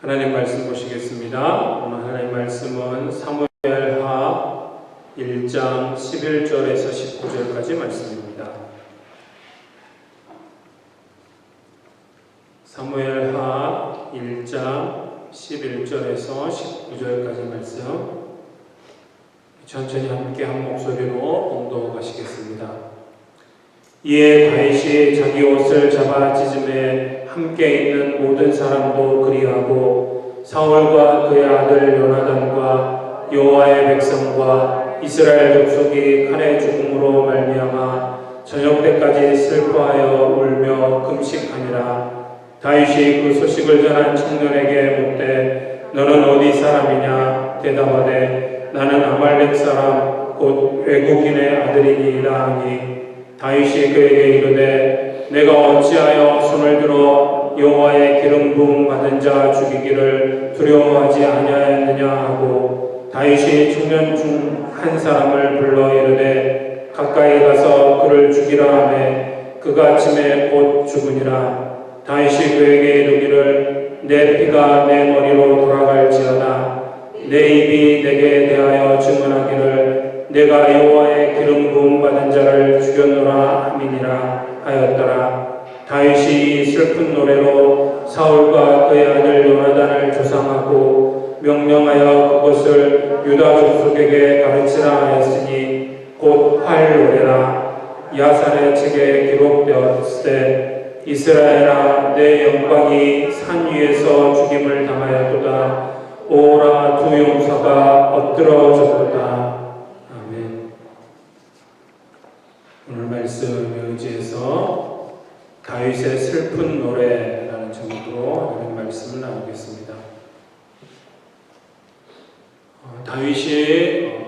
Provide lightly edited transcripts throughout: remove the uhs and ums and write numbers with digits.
하나님 말씀 보시겠습니다. 오늘 하나님 말씀은 사무엘하 1장 11절에서 19절까지 말씀입니다. 사무엘하 1장 11절에서 19절까지 말씀 천천히 함께 한 목소리로 봉독하시겠습니다. 이에 다윗이 자기 옷을 잡아 찢음에 함께 있는 모든 사람도 그리하고 사울과 그의 아들 요나단과 여호와의 백성과 이스라엘 족속이 칼의 죽음으로 말미암아 저녁 때까지 슬퍼하여 울며 금식하니라. 다윗이 그 소식을 전한 청년에게 묻되 너는 어디 사람이냐? 대답하되 나는 아말렉 사람 곧 외국인의 아들이니이다 하니 다윗이 그에게 이르되 내가 어찌하여 손을 들어 여호와의 기름 부음 받은 자 죽이기를 두려워하지 아니하였느냐 하고 다윗이 청년 중 한 사람을 불러 이르되 가까이 가서 그를 죽이라 하매 그가 아침에 곧 죽으니라. 다윗이 그에게 이르기를 내 피가 내 머리로 돌아갈지어다. 내 입이 내게 대하여 증언하기를 내가 여호와의 기름 부음 받은 자를 죽였노라 함이니라 하였더라. 다윗이 슬픈 노래로 사울과 그의 아들 요나단을 조상하고 명령하여 그것을 유다 족속에게 가르치라 하였으니 곧 활 노래라. 야살의 책에 기록되었을 이스라엘아 내 영광이 산 위에서 죽임을 당하였도다. 오라 두 용사가 엎드러졌도다. 아멘. 오늘 말씀에 의지해서 다윗의 슬픈 노래라는 제목으로 하나님 말씀을 나누겠습니다. 다윗이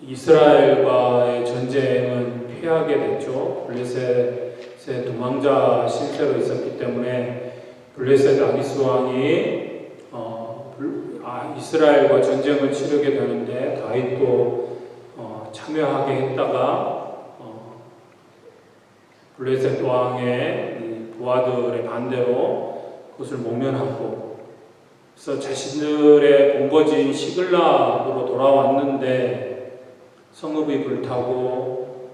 이스라엘과의 전쟁은 패하게 됐죠. 블레셋의 도망자 신세로 있었기 때문에 블레셋 아기스 왕이 이스라엘과 전쟁을 치르게 되는데 다윗도 참여하게 했다가 블레셋 왕의 부하들의 반대로 그것을 모면하고 그래서 자신들의 본거지인 시글락으로 돌아왔는데 성읍이 불타고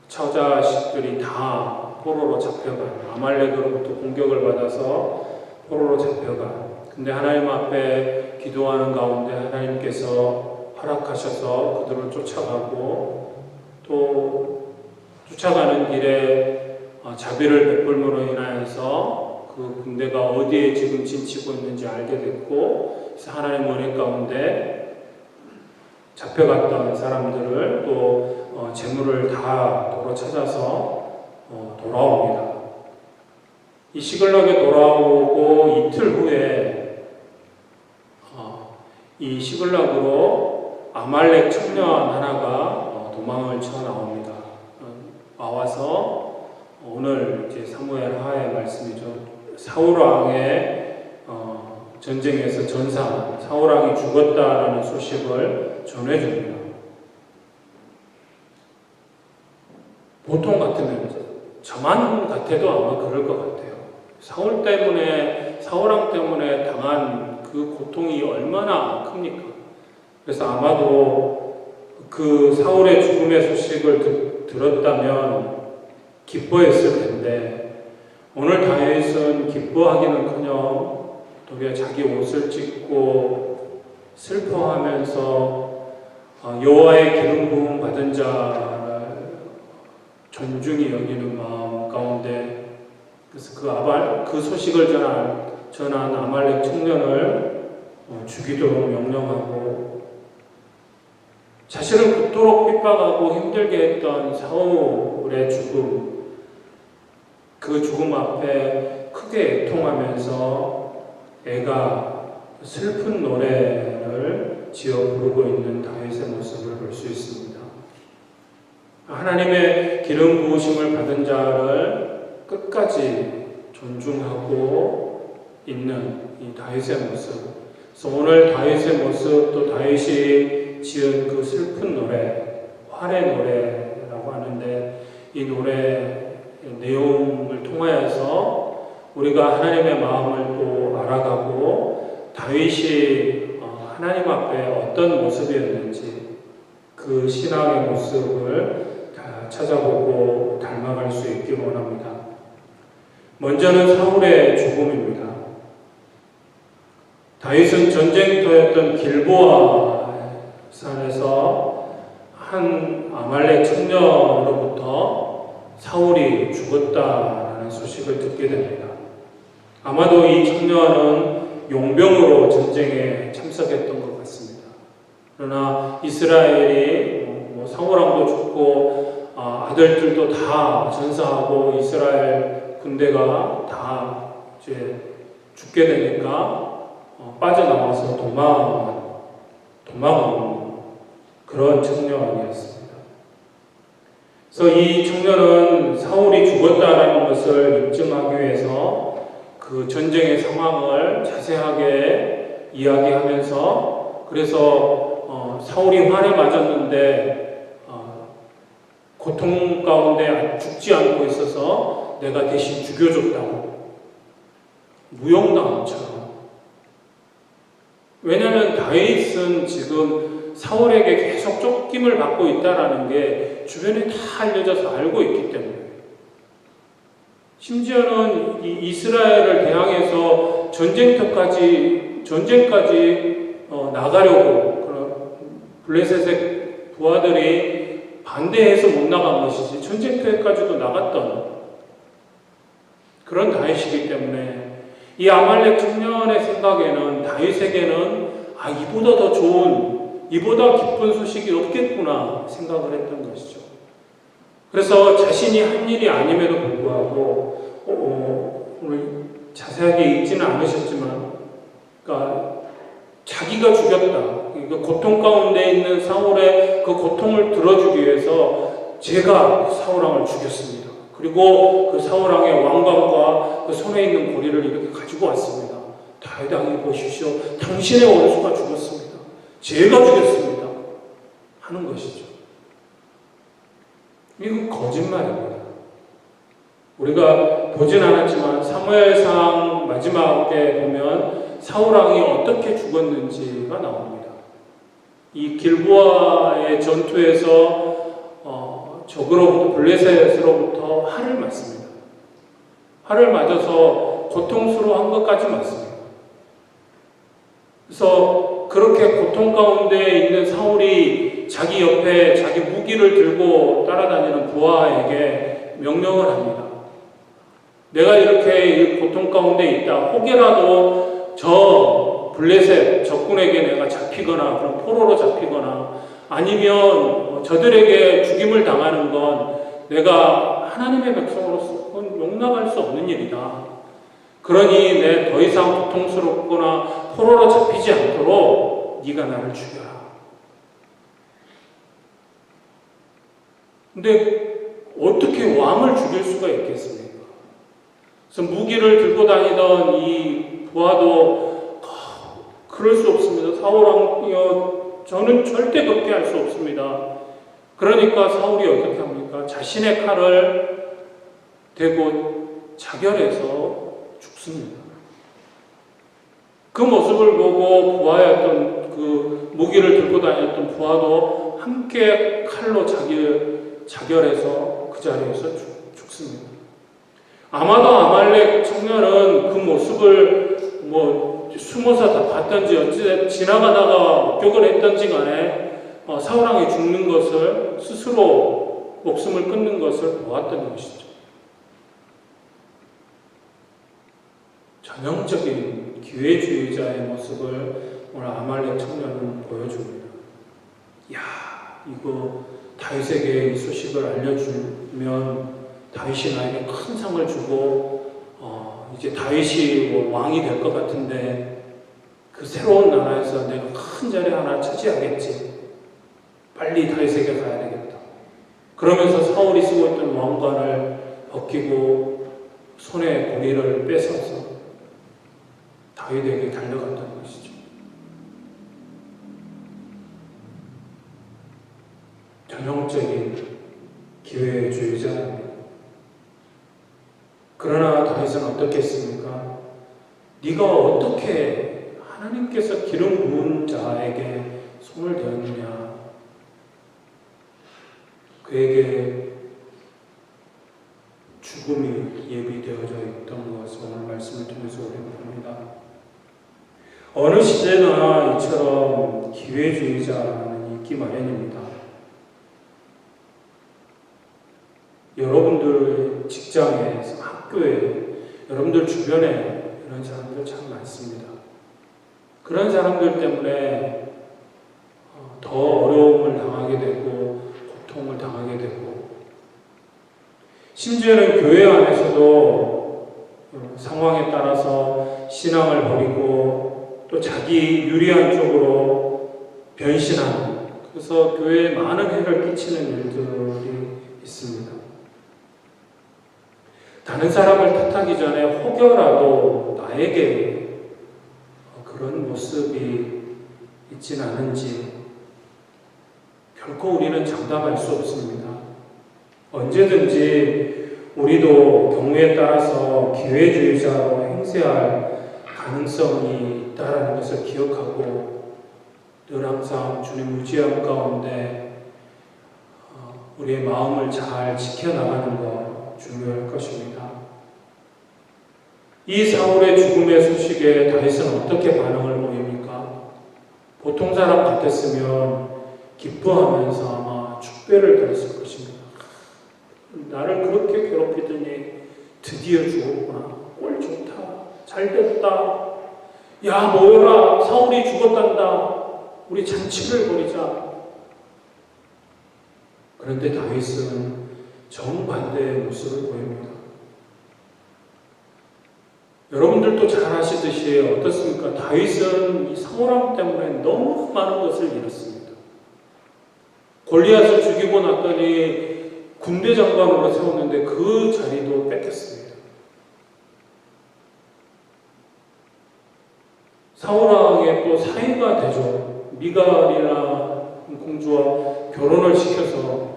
처자식들이 다 포로로 잡혀간 아말렉으로부터 공격을 받아서 포로로 잡혀간 근데 하나님 앞에 기도하는 가운데 하나님께서 허락하셔서 그들을 쫓아가고 또 쫓아가는 길에 자비를 베풀므로 인하여서 그 군대가 어디에 지금 진치고 있는지 알게 됐고 그래서 하나님 은혜 가운데 잡혀갔던 사람들을 또 재물을 다 도로 찾아서 돌아옵니다. 이 시글락에 돌아오고 이틀 후에 이 시글락으로 아말렉 청년 하나가 도망을 쳐 나옵니다. 나와서 오늘 이제 사무엘하의 말씀이죠. 사울 왕의 전쟁에서 전사한 사울 왕이 죽었다라는 소식을 전해줍니다. 보통 같으면 저만 같아도 아마 그럴 것 같아요. 사울 왕 때문에 당한 그 고통이 얼마나 큽니까? 그래서 아마도 그 사울의 죽음의 소식을 들었다면 기뻐했을 텐데 오늘 다윗은 기뻐하기는커녕 도리어 자기 옷을 찢고 슬퍼하면서 여호와의 기름 부음 받은 자를 존중히 여기는 마음 가운데 그래서 그 소식을 전한 아말렉 청년을 죽이도록 명령하고 자신을 그토록 핍박하고 힘들게 했던 사울의 죽음 그 죽음 앞에 크게 애통하면서 애가 슬픈 노래를 지어 부르고 있는 다윗의 모습을 볼 수 있습니다. 하나님의 기름 부으심을 받은 자를 끝까지 존중하고 있는 이 다윗의 모습. 그래서 오늘 다윗의 모습 또 다윗이 지은 그 슬픈 노래, 활의 노래라고 하는데 이 노래 내용을 통하여서 우리가 하나님의 마음을 또 알아가고 다윗이 하나님 앞에 어떤 모습이었는지 그 신앙의 모습을 다 찾아보고 닮아갈 수 있기를 원합니다. 먼저는 사울의 죽음입니다. 다윗은 전쟁터였던 길보아 산에서 한 아말렉 청년으로부터 사울이 죽었다는 소식을 듣게 됩니다. 아마도 이 청년은 용병으로 전쟁에 참석했던 것 같습니다. 그러나 이스라엘이 사울왕도 죽고 아들들도 다 전사하고 이스라엘 군대가 다 이제 죽게 되니까 빠져나와서 도망한 그런 청년이었습니다. 그래서 이 청년은 사울이 죽었다라는 것을 입증하기 위해서 그 전쟁의 상황을 자세하게 이야기하면서 그래서 사울이 활에 맞았는데 고통 가운데 죽지 않고 있어서 내가 대신 죽여줬다고 무용담처럼. 왜냐하면 다윗은 지금 사울에게 계속 쫓김을 받고 있다는 게 주변에 다 알려져서 알고 있기 때문에, 심지어는 이 이스라엘을 대항해서 전쟁까지 나가려고 그런 블레셋의 부하들이 반대해서 못 나간 것이지 전쟁터에까지도 나갔던 그런 다윗이기 때문에 이 아말렉 청년의 생각에는 다윗에게는 이보다 더 좋은, 이보다 기쁜 소식이 없겠구나 생각을 했던 것이죠. 그래서 자신이 한 일이 아님에도 불구하고 오늘 자세하게 읽지는 않으셨지만, 그러니까 자기가 죽였다. 그러니까 고통 가운데 있는 사울의 그 고통을 들어주기 위해서 제가 사울왕을 죽였습니다. 그리고 그 사울왕의 왕관과 그 손에 있는 고리를 이렇게 가지고 왔습니다. 다윗왕이 보십시오. 당신의 원수가 죽었습니다. 제가 죽였습니다. 하는 것이죠. 이건 거짓말입니다. 우리가 보진 않았지만 사무엘상 마지막에 보면 사울왕이 어떻게 죽었는지가 나옵니다. 이 길보아의 전투에서 적으로부터 블레셋으로부터 활을 맞습니다. 활을 맞아서 고통스러워한 것까지 맞습니다. 그래서 그렇게 고통 가운데 있는 사울이 자기 옆에 자기 무기를 들고 따라다니는 부하에게 명령을 합니다. 내가 이렇게 고통 가운데 있다. 혹여라도 저 블레셋 적군에게 내가 잡히거나 그런 포로로 잡히거나 아니면 저들에게 죽임을 당하는 건 내가 하나님의 백성으로서 용납할 수 없는 일이다. 그러니 내 더 이상 고통스럽거나 포로로 잡히지 않도록 네가 나를 죽여라. 근데 어떻게 왕을 죽일 수가 있겠습니까? 그래서 무기를 들고 다니던 이 부하도 그럴 수 없습니다. 사울왕이여, 저는 절대 그렇게 할 수 없습니다. 그러니까 사울이 어떻게 합니까? 자신의 칼을 대고 자결해서 죽습니다. 그 모습을 보고 부하였던 그 무기를 들고 다녔던 부하도 함께 칼로 자결해서 그 자리에서 죽습니다. 아마도 아말렉 청년은 그 모습을 숨어서 다 봤던지 어찌 지나가다가 목격을 했던지 간에 사울왕이 죽는 것을, 스스로 목숨을 끊는 것을 보았던 것이죠. 전형적인 기회주의자의 모습을 오늘 아말렉 청년은 보여줍니다. 이거 다윗에게 이 소식을 알려주면 다윗이 나에게 큰 상을 주고 이제 다윗이 왕이 될 것 같은데 그 새로운 나라에서 내가 큰 자리 하나 차지하겠지. 빨리 다윗에게 가야 되겠다. 그러면서 사울이 쓰고 있던 왕관을 벗기고 손에 고리를 뺏어서 다윗에게 달려갔다는 것이죠. 전형적인 기회주의자입니다. 그러나 다윗은 어떻게 했습니까? 네가 어떻게 하나님께서 기름 부은 자에게 손을 대었느냐? 그에게 죽음이 예비되어져 있던 것을 오늘 말씀을 통해서 우리가 봅니다. 어느 시대나 이처럼 기회주의자는 있기 마련입니다. 여러분들 직장에, 학교에, 여러분들 주변에 이런 사람들 참 많습니다. 그런 사람들 때문에 더 어려움을 당하게 되고 고통을 당하게 되고, 심지어는 교회 안에서도 상황에 따라서 신앙을 버리고 또 자기 유리한 쪽으로 변신하는, 그래서 교회에 많은 해를 끼치는 일들이 있습니다. 다른 사람을 탓하기 전에 혹여라도 나에게 그런 모습이 있진 않은지 결코 우리는 장담할 수 없습니다. 언제든지 우리도 경우에 따라서 기회주의자로 행세할 가능성이 있다는 것을 기억하고 늘 항상 주님 의지함 가운데 우리의 마음을 잘 지켜나가는 것 중요할 것입니다. 이 사울의 죽음의 소식에 다윗은 어떻게 반응을 보입니까? 보통 사람 같았으면 기뻐하면서 아마 축배를 들었을 것입니다. 나를 그렇게 괴롭히더니 드디어 죽었구나. 꼴 좋다. 잘 됐다. 야, 모여라. 사울이 죽었단다. 우리 잔치를 벌이자. 그런데 다윗은 정반대의 모습을 보입니다. 여러분들도 잘 아시듯이 어떻습니까? 다윗은 이 사울왕 때문에 너무 많은 것을 잃었습니다. 골리앗을 죽이고 났더니 군대 장관으로 세웠는데 그 자리도 뺏겼습니다. 사울왕의 또 사위가 되죠. 미갈이나 공주와 결혼을 시켜서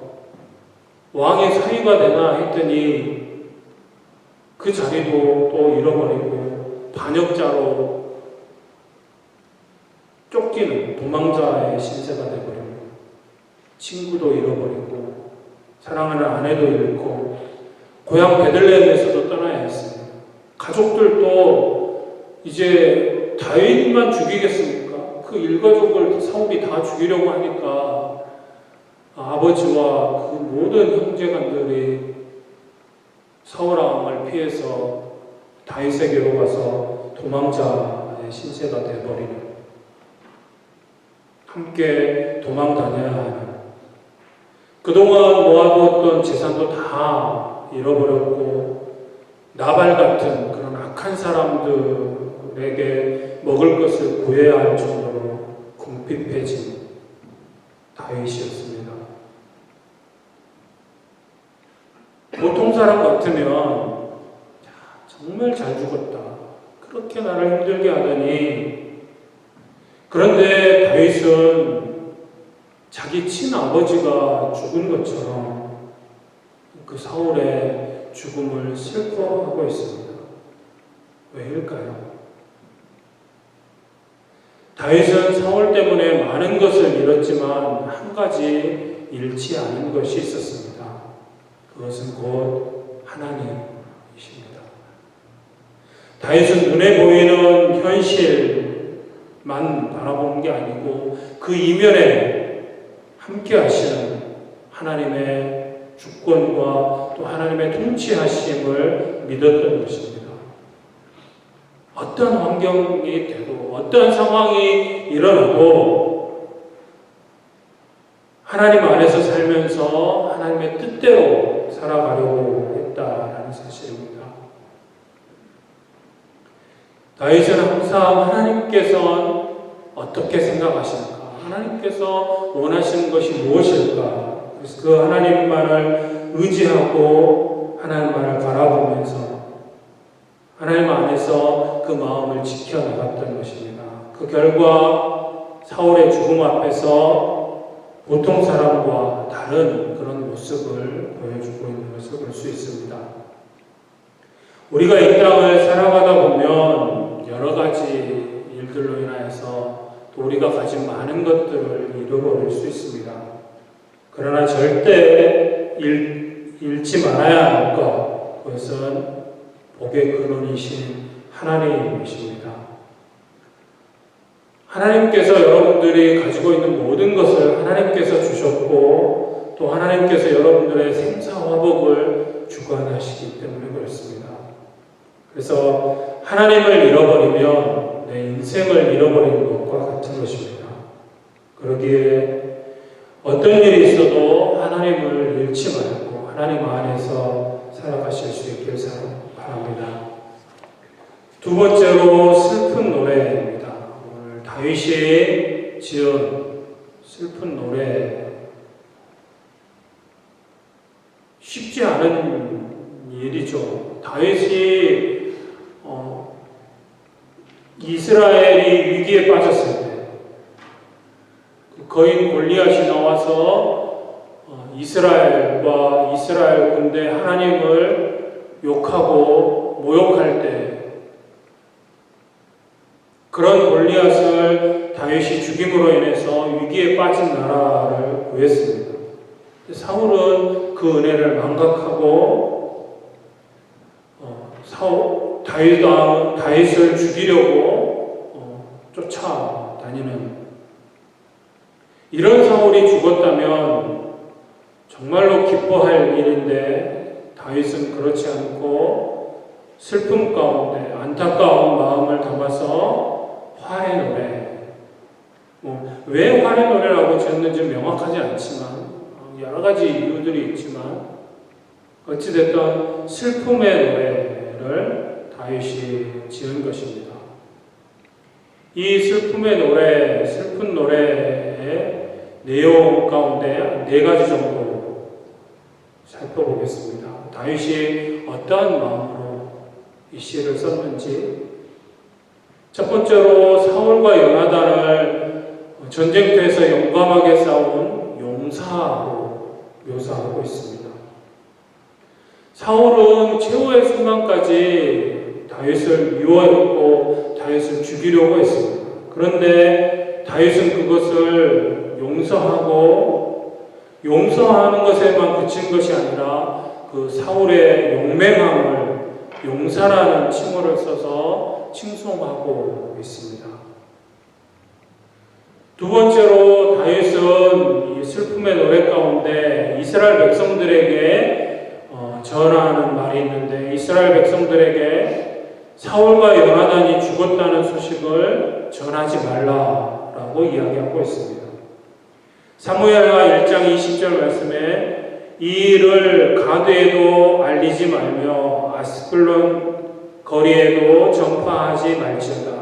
왕의 사위가 되나 했더니 그 자리도 또 잃어버리고 반역자로 쫓기는 도망자의 신세가 되어버립니다. 친구도 잃어버리고 사랑하는 아내도 잃고 고향 베들레헴에서도 떠나야 했습니다. 가족들도 이제 다윗만 죽이겠습니까? 그 일가족을 사울이 다 죽이려고 하니까 아버지와 그 모든 형제간들이 사울왕을 피해서 다윗에게로 가서 도망자의 신세가 되어버리는, 함께 도망 다녀야 하는, 그동안 모아두었던 재산도 다 잃어버렸고 나발 같은 그런 악한 사람들에게 먹을 것을 구해야 할 정도로 궁핍해진 다윗이었습니다. 보통 사람 같으면 정말 잘 죽었다. 그렇게 나를 힘들게 하더니, 그런데 다윗은 자기 친아버지가 죽은 것처럼 그 사울의 죽음을 슬퍼하고 있습니다. 왜일까요? 다윗은 사울 때문에 많은 것을 잃었지만 한 가지 잃지 않은 것이 있었습니다. 그것은 곧 하나님이십니다. 다윗은 눈에 보이는 현실만 바라보는 게 아니고 그 이면에 함께 하시는 하나님의 주권과 또 하나님의 통치하심을 믿었던 것입니다. 어떤 환경이 되고 어떤 상황이 일어나도 하나님 안에서 살면서 하나님의 뜻대로 살아가려고 했다라는 사실입니다. 다윗은 항상 하나님께서는 어떻게 생각하실까? 하나님께서 원하시는 것이 무엇일까? 그래서 그 하나님만을 의지하고 하나님만을 바라보면서 하나님 안에서 그 마음을 지켜나갔던 것입니다. 그 결과 사울의 죽음 앞에서 보통 사람과 다른 그런 모습을 보여주고 있는 것을 볼 수 있습니다. 우리가 이 땅을 살아가다 보면 여러 가지 일들로 인하여서 또 우리가 가진 많은 것들을 잃어버릴 수 있습니다. 그러나 절대 잃지 말아야 할 것, 그것은 복의 근원이신 하나님이십니다. 하나님께서 여러분들이 가지고 있는 모든 것을 하나님께서 주셨고 또 하나님께서 여러분들의 생사화복을 주관하시기 때문에 그렇습니다. 그래서 하나님을 잃어버리면 내 인생을 잃어버리는 것과 같은 것입니다. 그러기에 어떤 일이 있어도 하나님을 잃지 말고 하나님 안에서 살아가실 수 있길 바랍니다. 두 번째로 슬픈 노래입니다. 오늘 다윗이 지은 슬픈 노래, 쉽지 않은 일이죠. 다윗이 이스라엘이 위기에 빠졌을 때 거인 골리앗이 나와서 이스라엘과 이스라엘 군대 하나님을 욕하고 모욕할 때 그런 골리앗을 다윗이 죽임으로 인해서 위기에 빠진 나라를 구했습니다. 사울은 그 은혜를 망각하고 다윗을 죽이려고 쫓아다니는, 이런 사울이 죽었다면 정말로 기뻐할 일인데 다윗은 그렇지 않고 슬픔 가운데 안타까운 마음을 담아서 화의 노래, 왜 화의 노래라고 지었는지 명확하지 않지만 여러 가지 이유들이 있지만 어찌됐든 슬픔의 노래를 다윗이 지은 것입니다. 이 슬픔의 노래, 슬픈 노래의 내용 가운데 네 가지 정도 살펴보겠습니다. 다윗이 어떠한 마음으로 이 시를 썼는지. 첫 번째로 사울과 요나단을 전쟁터에서 용감하게 싸운 용사로 묘사하고 있습니다. 사울은 최후의 순간까지 다윗을 미워했고 다윗을 죽이려고 했습니다. 그런데 다윗은 그것을 용서하는 것에만 그친 것이 아니라 그 사울의 용맹함을 용사라는 칭호를 써서 칭송하고 있습니다. 두 번째로 다윗은 이 슬픔의 노래 가운데 이스라엘 백성들에게 전하는 말이 있는데, 이스라엘 백성들에게 사울과 요나단이 죽었다는 소식을 전하지 말라라고 이야기하고 있습니다. 사무엘하 1장 20절 말씀에 이 일을 가드에도 알리지 말며 아스클론 거리에도 전파하지 말지어다.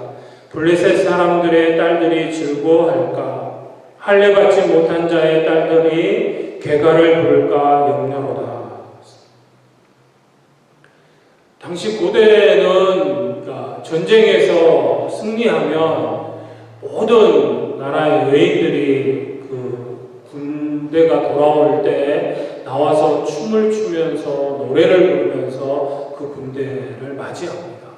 블레셋 사람들의 딸들이 즐거워할까? 할례받지 못한 자의 딸들이 개가를 부를까 염려로다. 당시 고대에는 전쟁에서 승리하면 모든 나라의 여인들이 그 군대가 돌아올 때 나와서 춤을 추면서 노래를 부르면서 그 군대를 맞이합니다.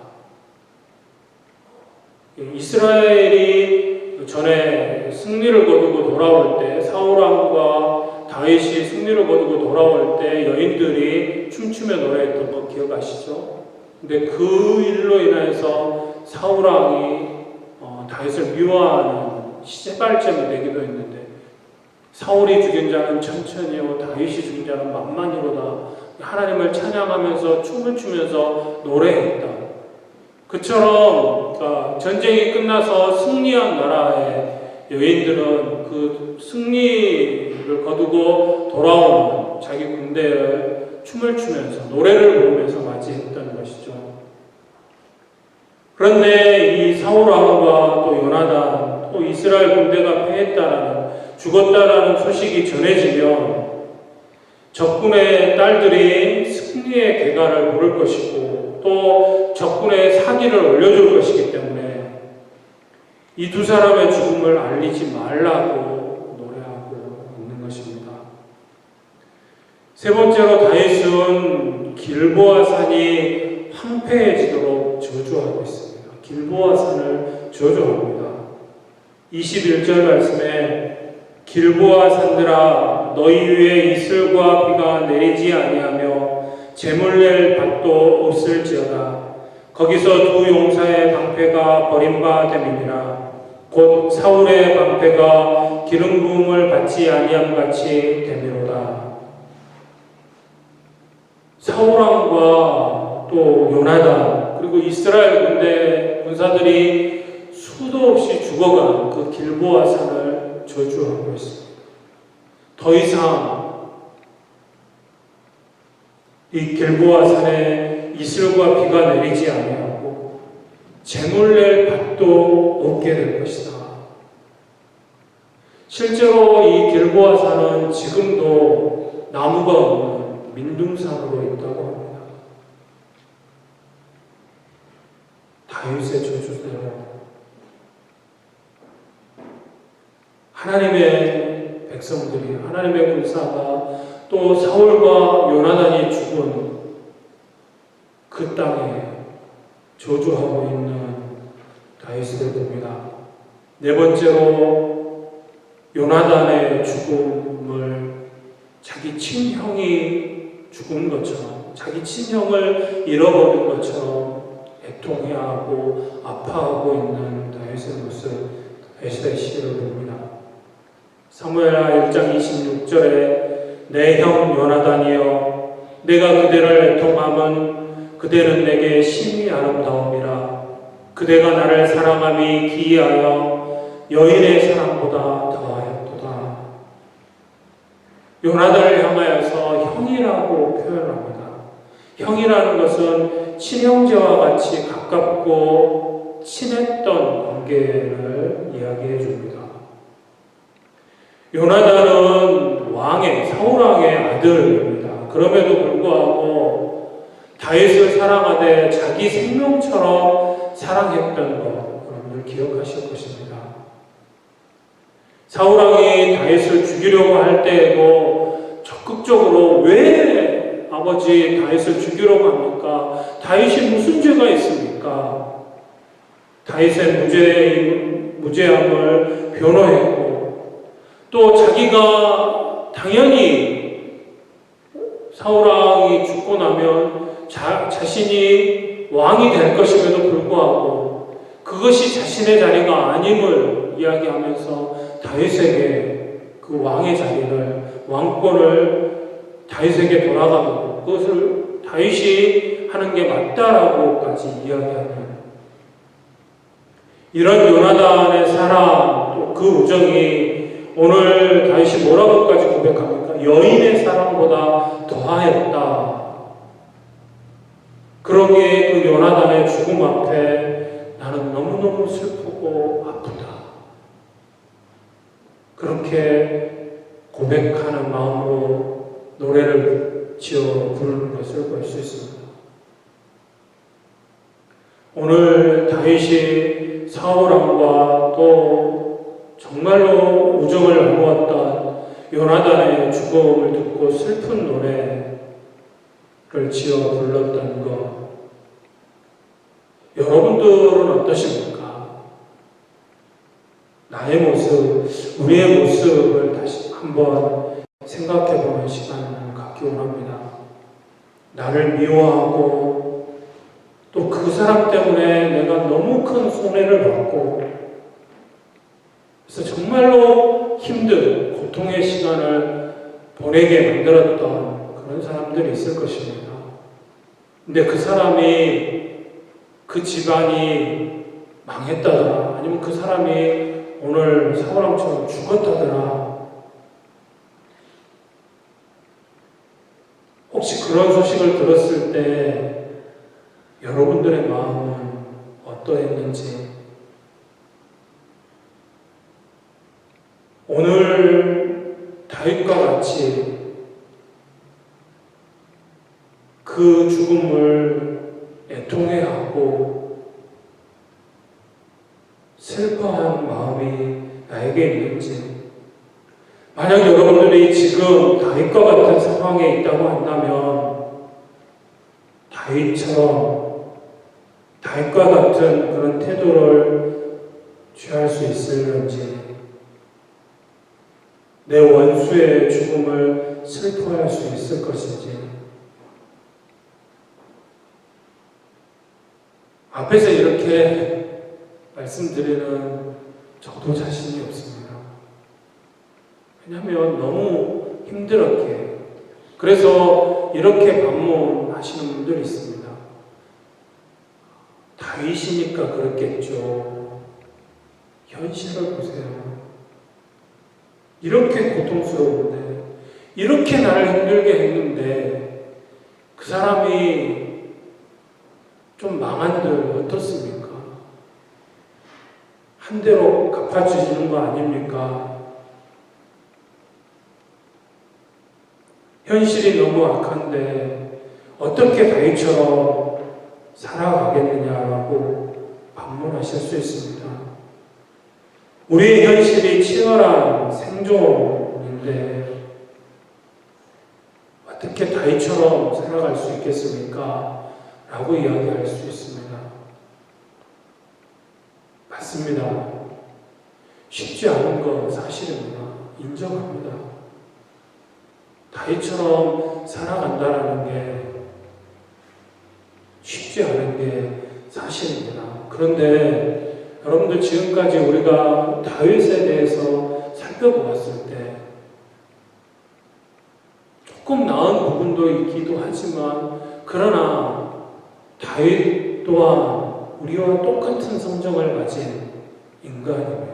이스라엘이 전에 승리를 거두고 돌아올 때, 사울왕과 다윗이 승리를 거두고 돌아올 때 여인들이 춤추며 노래했던 거 기억하시죠? 근데 그 일로 인해서 사울왕이 다윗을 미워하는 시발점이 되기도 했는데, 사울이 죽인 자는 천천히요 다윗이 죽인 자는 만만히로다. 하나님을 찬양하면서 춤을 추면서 노래했다. 그처럼 전쟁이 끝나서 승리한 나라의 여인들은 그 승리를 거두고 돌아오는 자기 군대를 춤을 추면서 노래를 부르면서 맞이했던 것이죠. 그런데 이 사울왕과 또 요나단, 또 이스라엘 군대가 죽었다라는 소식이 전해지면 적군의 딸들이 승리의 개가를 부를 것이고 또 적군의 사기를 올려줄 것이기 때문에 이 두 사람의 죽음을 알리지 말라고 노래하고 있는 것입니다. 세 번째로 다윗은 길보아 산이 황폐해지도록 저주하고 있습니다. 길보아 산을 저주합니다. 21절 말씀에 길보아 산들아 너희 위에 이슬과 비가 내리지 아니하며 재물 낼 밭도 없을지어다. 거기서 두 용사의 방패가 버림바 됨이니라. 곧 사울의 방패가 기름 부음을 받지 아니함같이 됨이로다. 사울왕과 또 요나단 그리고 이스라엘 군대 군사들이 수도 없이 죽어간 그 길보아 산을 저주하고 있습니다. 더 이상 이 길보아 산에 이슬과 비가 내리지 아니하고 재물 낼 밭도 없게 될 것이다. 실제로 이 길보아 산은 지금도 나무가 없는 민둥산으로 있다고 합니다. 다윗의 저주대로 하나님의 백성들이, 하나님의 군사가 또 사울과 요나단이 죽은 그 땅에 저주하고 있는 다윗을 봅니다. 네 번째로 요나단의 죽음을 자기 친형이 죽은 것처럼, 자기 친형을 잃어버린 것처럼 애통해하고 아파하고 있는 다윗의 모습, 다윗의 시를 봅니다. 사무엘하 1장 26절에 내 형 요나단이여 내가 그대를 애통함은 그대는 내게 심히 아름다움이라. 그대가 나를 사랑함이 기이하여 여인의 사랑보다 더하였도다. 요나단을 향하여서 형이라고 표현합니다. 형이라는 것은 친형제와 같이 가깝고 친했던 관계를 이야기해 줍니다. 요나단은 사울왕의 아들입니다. 그럼에도 불구하고 다윗을 사랑하되 자기 생명처럼 사랑했던 것, 여러분들 기억하실 것입니다. 사울왕이 다윗을 죽이려고 할 때에도 적극적으로 왜 아버지 다윗을 죽이려고 합니까? 다윗이 무슨 죄가 있습니까? 다윗의 무죄함을 변호했고 또 자기가 당연히 사울왕이 죽고 나면 자신이 왕이 될 것임에도 불구하고 그것이 자신의 자리가 아님을 이야기하면서 다윗에게 그 왕의 자리를, 왕권을 다윗에게 돌아가고 그것을 다윗이 하는 게 맞다라고까지 이야기하는 이런 요나단의 사랑, 또 그 우정이 오늘 다윗이 뭐라고까지 고백합니까? 여인의 사랑보다 더하였다. 그러기에 그 요나단의 죽음 앞에 나는 너무너무 슬프고 아프다. 그렇게 고백하는 마음으로 노래를 지어 부르는 것을 볼 수 있습니다. 오늘 다윗이 사울왕과 또 정말로 우정을 나누었던 요나단의 죽음을 듣고 슬픈 노래를 지어 불렀던 것, 여러분들은 어떠십니까? 나의 모습, 우리의 모습을 다시 한번 생각해보는 시간을 갖기 원합니다. 나를 미워하고 또 그 사람 때문에 내가 너무 큰 손해를 받고 그래서 정말로 힘든 고통의 시간을 보내게 만들었던 그런 사람들이 있을 것입니다. 근데 그 사람이, 그 집안이 망했다더라, 아니면 그 사람이 오늘 사울왕처럼 죽었다더라, 혹시 그런 소식을 들었을 때 여러분들의 마음은 어떠했는지, 오늘 다윗과 같이 그 죽음을 애통해하고 슬퍼한 마음이 나에게 있는지, 만약 여러분들이 지금 다윗과 같은 상황에 있다고 한다면 다윗과 같은 그런 태도를 취할 수 있을는지, 내 원수의 죽음을 슬퍼할 수 있을 것인지, 앞에서 이렇게 말씀드리는 저도 자신이 없습니다. 왜냐하면 너무 힘들었기에. 그래서 이렇게 반문하시는 분들이 있습니다. 다윗이니까 그렇겠죠. 현실을 보세요. 이렇게 고통스러운데, 이렇게 나를 힘들게 했는데 그 사람이 좀 망한들 어떻습니까? 한 대로 갚아주시는 거 아닙니까? 현실이 너무 악한데 어떻게 다윗처럼 살아가겠느냐라고 반문하실 수 있습니다. 우리의 현실이 치열한 생존인데 어떻게 다윗처럼 살아갈 수 있겠습니까? 라고 이야기할 수 있습니다. 맞습니다. 쉽지 않은 건 사실입니다. 인정합니다. 다윗처럼 살아간다는 게 쉽지 않은 게 사실입니다. 그런데 여러분들 지금까지 우리가 다윗에 대해서 살펴보았을 때 조금 나은 부분도 있기도 하지만 그러나 다윗 또한 우리와 똑같은 성정을 가진 인간입니다.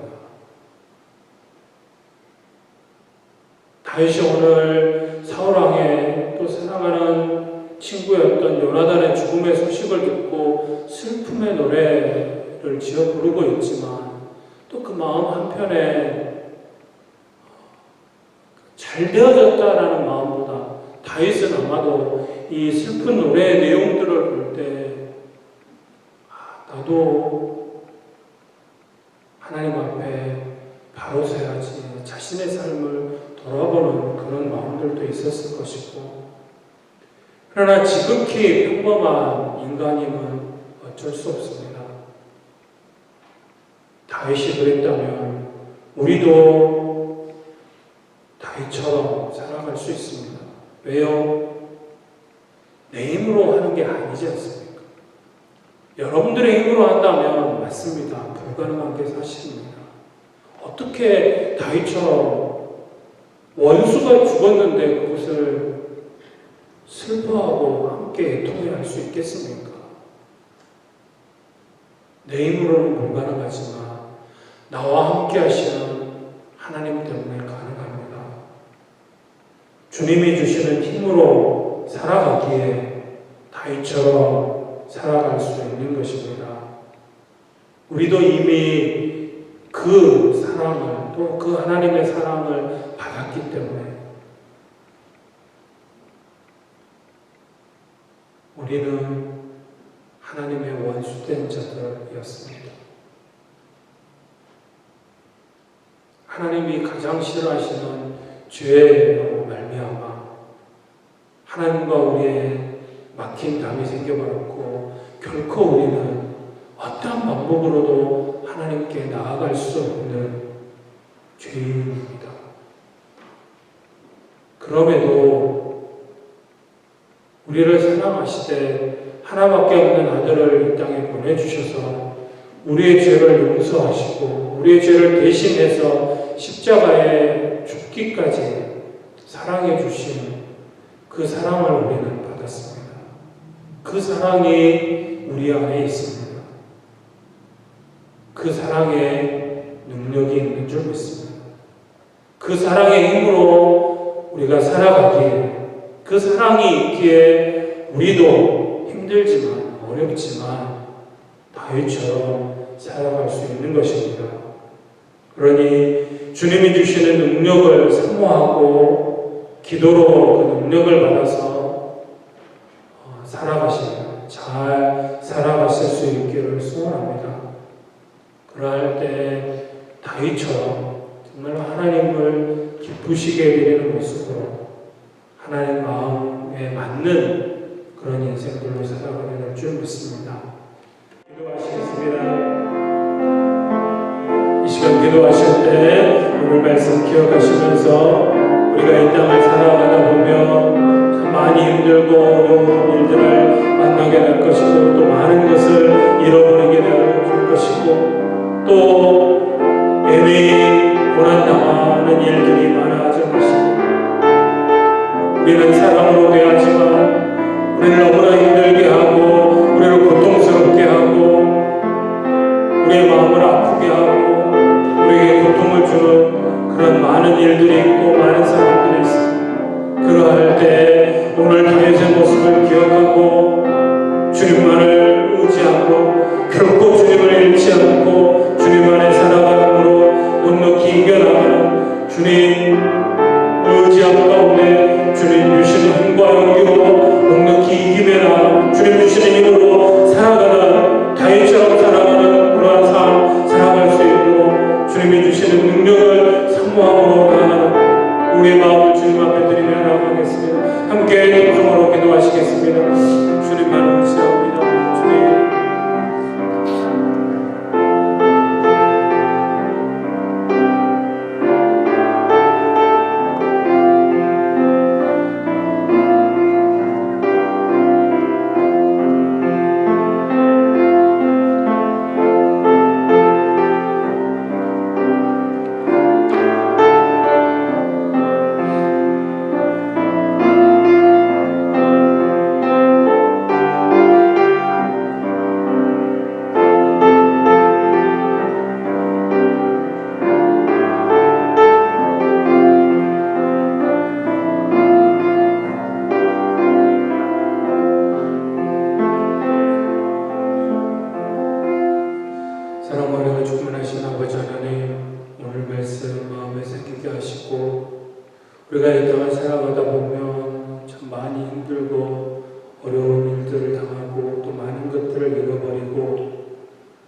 다윗이 오늘 사울왕의 또 사랑하는 친구였던 요나단의 죽음의 소식을 듣고 슬픔의 노래를 지어 부르고 있지만 또 그 마음 한편에 잘 되어졌다라는 마음보다 다윗은 아마도 이 슬픈 노래의 내용들을 볼 때 나도 하나님 앞에 바로 서야지, 자신의 삶을 돌아보는 그런 마음들도 있었을 것이고, 그러나 지극히 평범한 인간임은 어쩔 수 없습니다. 다윗이 그랬다면 우리도 다윗처럼 살아갈 수 있습니다. 왜요? 내 힘으로 하는 게 아니지 않습니까? 여러분들의 힘으로 한다면 맞습니다. 불가능한 게 사실입니다. 어떻게 다윗처럼 원수가 죽었는데 그것을 슬퍼하고 함께 애통해할 수 있겠습니까? 내 힘으로는 불가능하지만 나와 함께 하시는 하나님 때문에 가능합니다. 주님이 주시는 힘으로 살아가기에 다윗처럼 살아갈 수 있는 것입니다. 우리도 이미 그 사랑을, 또 그 하나님의 사랑을 받았기 때문에 우리는 하나님의 원수된 자들이었습니다. 하나님이 가장 싫어하시는 죄로 말미암아 하나님과 우리의 막힌 담이 생겨버렸고 결코 우리는 어떠한 방법으로도 하나님께 나아갈 수 없는 죄인입니다. 그럼에도 우리를 사랑하시되 하나밖에 없는 아들을 이 땅에 보내주셔서 우리의 죄를 용서하시고 우리의 죄를 대신해서 십자가에 죽기까지 사랑해 주신 그 사랑을 우리는 받았습니다. 그 사랑이 우리 안에 있습니다. 그 사랑에 능력이 있는 줄 믿습니다. 그 사랑의 힘으로 우리가 살아가기에, 그 사랑이 있기에 우리도 힘들지만 어렵지만 다윗처럼 살아갈 수 있는 것입니다. 그러니 주님이 주시는 능력을 사모하고 기도로 그 능력을 받아서 살아가시면 잘 살아가실 수 있기를 소원합니다. 그러할 때 다윗처럼 정말 하나님을 기쁘시게 드리는 모습으로 하나님 마음에 맞는 그런 인생들로 살아가게 될 줄 믿습니다. 기도하시겠습니다. 시간 기도하실 때 오늘 말씀 기억하시면서 우리가 이 땅을 살아가다 보면 참 많이 힘들고 어려운 일들을 만나게 될 것이고 또 많은 것을 잃어버리게 될 것이고 또 애매히 고난당하는 일들이 많아질 것이고 우리는 사람으로 대하지만 우리를 너무나 힘들게 하고 우리를 고통스럽게 하고 우리의 마음을 아프게 하고 우리에게 고통을 주는 그런 많은 일들이 있고 많은 사람들이 있습니다. 그러할 때 오늘 다윗의 모습을 기억하고 주님만을 의지하고 결코 주님을 잃지 않고 주님 안에 살아감으로 넉넉히 이겨나가는 주님 의지함 가운데 주님 주시는 힘과 용기로 넉넉히 이기며 나가는 주님 주시는 힘으로 살아가는 다윗처럼 살아가는 그러한 삶 살아갈 수 있고 주님이 주시는 능력을 사모함으로 나가는 우리의 마음을 주님 앞에 드리며 나아가겠습니다. 함께 동성으로 기도하시겠습니다. 주님만 의지합니다. 주님 사랑하고 충만하신 아버지 하나님, 오늘 말씀 마음에 새기게 하시고 우리가 이 땅을 살아가다 보면 참 많이 힘들고 어려운 일들을 당하고 또 많은 것들을 잃어버리고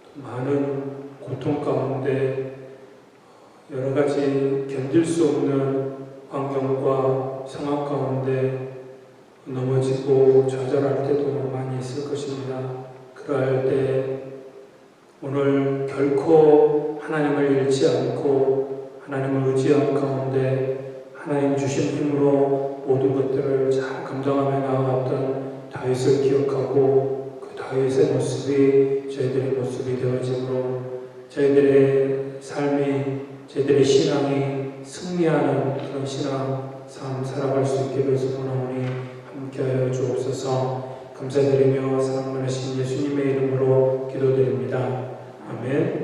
또 많은 고통 가운데 여러 가지 견딜 수 없는 환경과 상황 가운데 넘어지고 좌절할 때도 많이 있을 것입니다. 그러할 때 오늘 결코 하나님을 잃지 않고 하나님을 의지한 가운데 하나님 주신 힘으로 모든 것들을 잘 감당하며 나아갔던 다윗을 기억하고 그 다윗의 모습이 저희들의 모습이 되어지므로 저희들의 삶이 저희들의 신앙이 승리하는 그런 신앙 삶 살아갈 수 있게 되어서 원하오니 함께하여 주옵소서. 감사드리며 사랑 많으신 예수님의 이름으로 기도드립니다. 아멘.